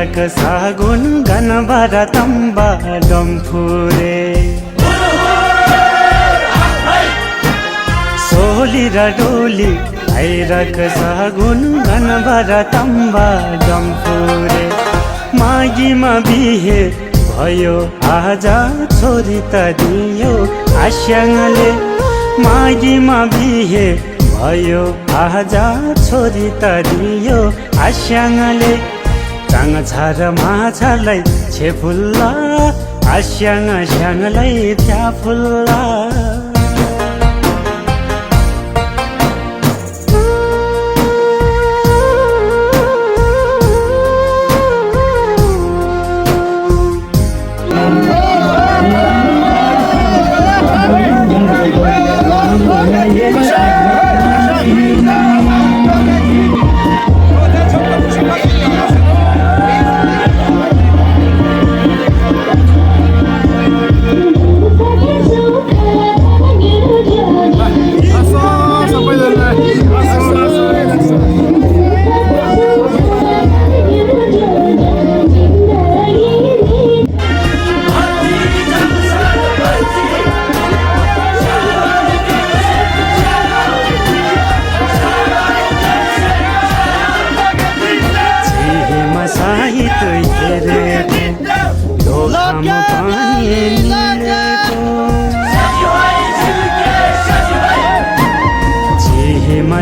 आइरक सागुन गनबर तम्बा डम्फुरे सोली र डोली आइरक सागुन गनबर तम्बा डम्फुरे मागीमा बिहे भयो आज छोरी त दियो आस्याङले मागीमा बिहे भयो आज छोरी त दियो आस्याङले चाङ छार माछालाई छेफुल्ला आस्याङ स्याङलाई थ्याफुल्ला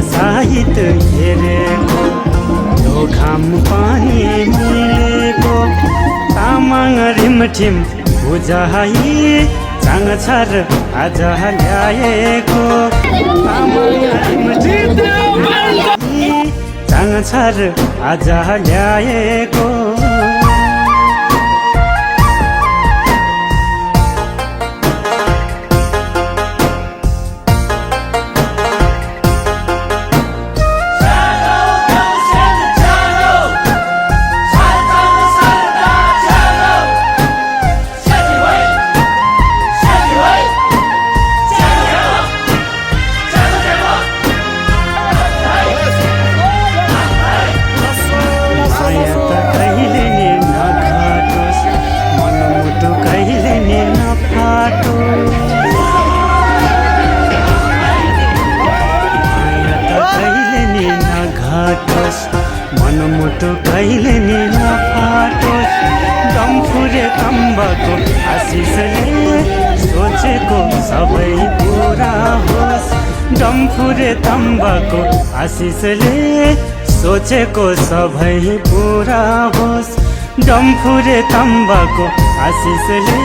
साहित हेरेको धोखाम पानी मिलेको तामाङ रिमठिम बुझाइ चाङ छार आज ल्याएको तामाङ रिमठिम चाङ छार आज ल्याएको मनमुटु कहिले नि नफाटोस् डम्फुरे तम्बाको आशिषले सोचेको सबै पुरा होस् डम्फुरे तम्बाको आशिषले सोचेको सबै पुरा होस् डम्फुरे तम्बाको आशिषले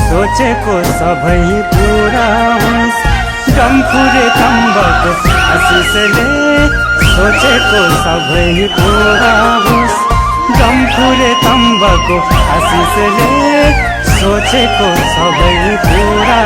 सोचेको सबै पुरा होस् डम्फुरे तम्बाको आशिषले सोचेको सबै पुरा होस् डम्फुरे तम्बाको आशिषले सोचेको सबै पुरा